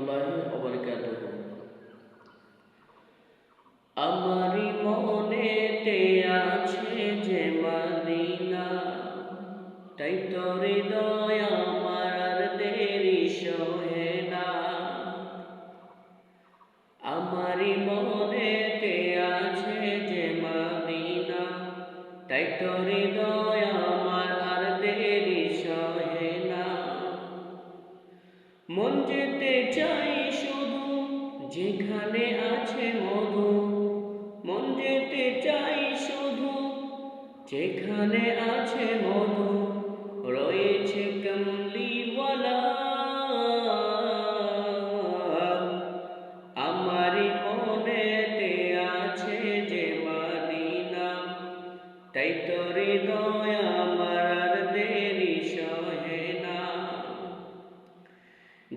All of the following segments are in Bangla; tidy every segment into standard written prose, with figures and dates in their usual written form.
রহমতুল্লাহি ওয়া বারাকাতুহু। আমারি মনেতে আছে যে মদিনা, তাই তো হৃদয় আমার আর দেরি সহে না। আমারি মনেতে আছে যে মদিনা, তাই তো হৃদয় আমার আর দেরি সহে না। মন যেতে চাই শুধু যেখানে আছে মধু, মন যেতে চাই শুধু যেখানে আছে মধু, রয়েছে কমলিওয়ালা। আমারি মনেতে আছে যে মদিনা, তাই তো হৃদয় আমার আর দেরি সহে না।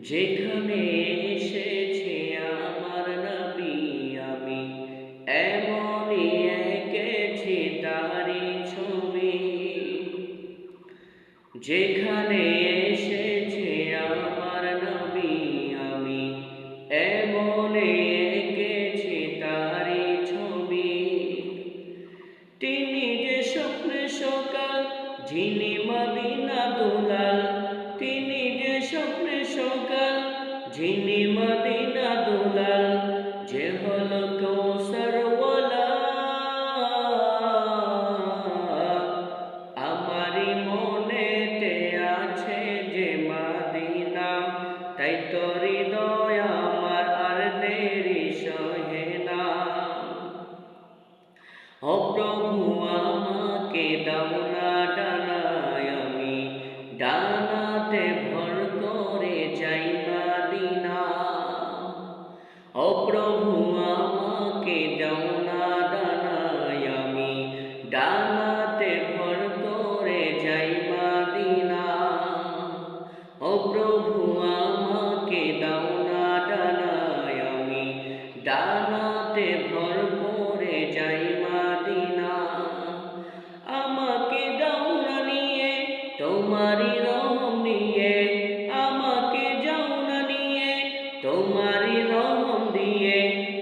যেখানে এসেছে আমার নবী, আমি এমনই এঁকেছি তারি ছবি। যেখানে এসেছে আমার নবী, আমি এমনই এঁকেছি তারি ছবি। তিনি যে স্বপ্নে সকাল, যিনি মদিনা দুলাল, তিনি যে স্বপ্নে সকাল, যিনি মদিনা দুলাল, যে হলো কৌসরওয়ালা। আমারি মনেতে আছে যে মদিনা, তাই তো হৃদয় আমার আর দেরি সহে না। ও প্রভু আমাকে দাও না ডানায়, আমি ডানাতে ভর করে যাই মদিনা। ও প্রভু আমাকে দাও না ডানায়, আমি ডানাতে ভর করে যাই মদিনা। ও প্রভু আমাকে দাও না ডানায়, আমি ডানাতে ভর করে যাই মদিনা। আমাকে দাও না নিয়ে তোমারি রহম নিয়ে, আমাকে যাও না নিয়ে তোমারি রহম দিয়ে,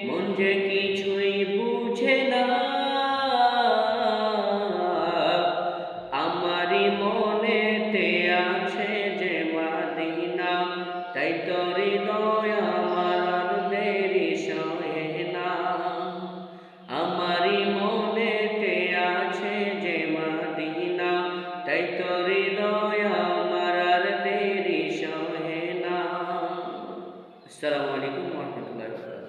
মন যে কিছুই বুঝে না। আমারি মনেতে আছে যে মদিনা, তাই তো হৃদয় আমার আর দেরি সহে না। আমারি মনেতে আছে যে মদিনা, তাই তো হৃদয় আমার আর দেরি সহে না। আসসালামু আলাইকুম ওয়া রাহমাতুল্লাহি ওয়া বারাকাতুহু।